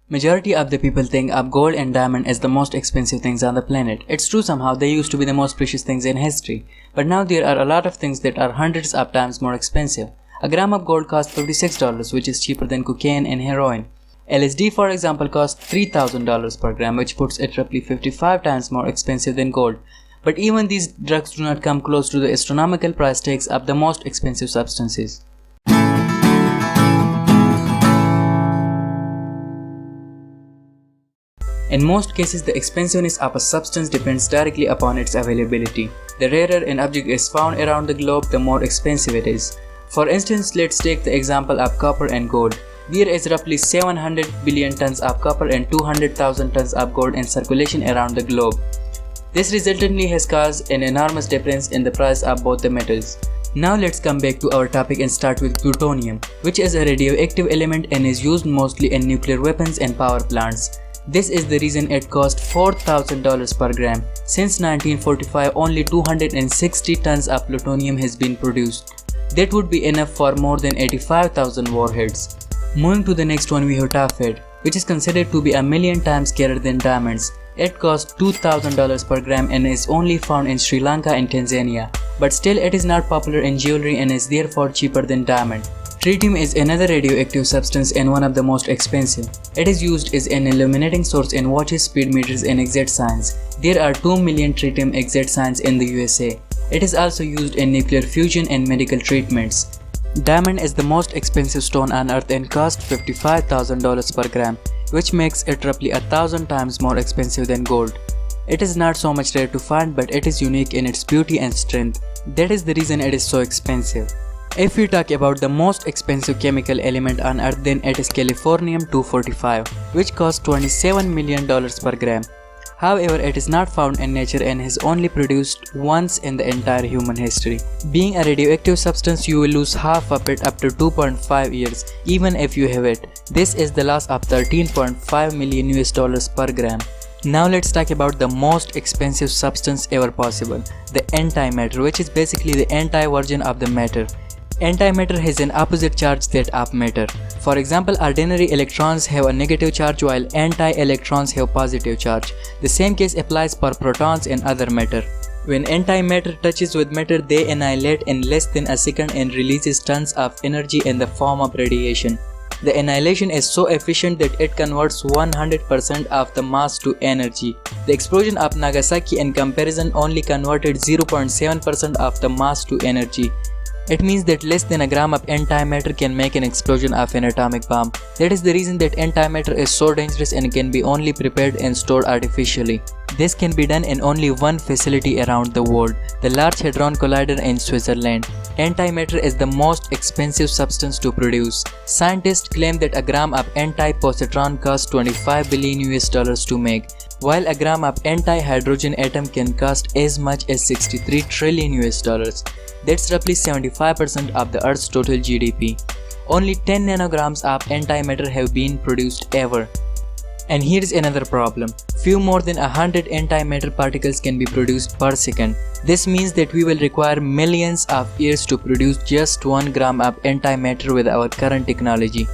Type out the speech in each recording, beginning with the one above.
Majority of the people think of gold and diamond as the most expensive things on the planet. It's true, somehow they used to be the most precious things in history. But now there are a lot of things that are hundreds of times more expensive. A gram of gold costs $56, which is cheaper than cocaine and heroin. LSD, for example, costs $3,000 per gram, which puts it roughly 55 times more expensive than gold. But even these drugs do not come close to the astronomical price tags of the most expensive substances. In most cases, the expensiveness of a substance depends directly upon its availability. The rarer an object is found around the globe, the more expensive it is. For instance, let's take the example of copper and gold. There is roughly 700 billion tons of copper and 200,000 tons of gold in circulation around the globe. This resultantly has caused an enormous difference in the price of both the metals. Now let's come back to our topic and start with plutonium, which is a radioactive element and is used mostly in nuclear weapons and power plants. This is the reason it costs $4,000 per gram. Since 1945, only 260 tons of plutonium has been produced. That would be enough for more than 85,000 warheads. Moving to the next one, we have tophet, which is considered to be a million times scarier than diamonds. It costs $2,000 per gram and is only found in Sri Lanka and Tanzania. But still, it is not popular in jewelry and is therefore cheaper than diamond. Tritium is another radioactive substance and one of the most expensive. It is used as an illuminating source in watches, speed meters and exact science. There are 2 million tritium exact science in the USA. It is also used in nuclear fusion and medical treatments. Diamond is the most expensive stone on earth and costs $55,000 per gram, which makes it roughly 1,000 times more expensive than gold. It is not so much rare to find, but it is unique in its beauty and strength. That is the reason it is so expensive. If we talk about the most expensive chemical element on earth, then it is californium-245, which costs $27 million per gram. However, it is not found in nature and is only produced once in the entire human history. Being a radioactive substance, you will lose half of it after 2.5 years, even if you have it. This is the loss of $13.5 million per gram. Now let's talk about the most expensive substance ever possible, the antimatter, which is basically the anti-version of the matter. Antimatter has an opposite charge that of matter. For example, ordinary electrons have a negative charge while anti-electrons have positive charge. The same case applies for protons and other matter. When antimatter touches with matter, they annihilate in less than a second and releases tons of energy in the form of radiation. The annihilation is so efficient that it converts 100% of the mass to energy. The explosion of Nagasaki in comparison only converted 0.7% of the mass to energy. It means that less than a gram of antimatter can make an explosion of an atomic bomb. That is the reason that antimatter is so dangerous and can be only prepared and stored artificially. This can be done in only one facility around the world, the Large Hadron Collider in Switzerland. Antimatter is the most expensive substance to produce. Scientists claim that a gram of antipositron costs $25 billion to make, while a gram of anti-hydrogen atom can cost as much as $63 trillion. That's roughly 75% of the Earth's total GDP. Only 10 nanograms of antimatter have been produced ever. And here's another problem. Few more than 100 antimatter particles can be produced per second. This means that we will require millions of years to produce just 1 gram of antimatter with our current technology.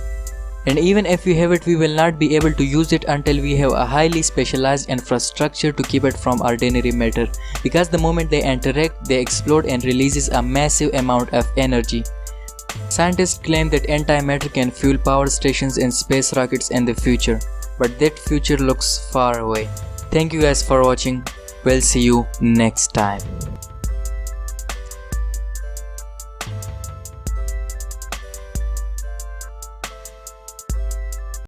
And even if we have it, we will not be able to use it until we have a highly specialized infrastructure to keep it from ordinary matter, because the moment they interact, they explode and releases a massive amount of energy. Scientists claim that antimatter can fuel power stations and space rockets in the future, but that future looks far away. Thank you guys for watching. We'll see you next time.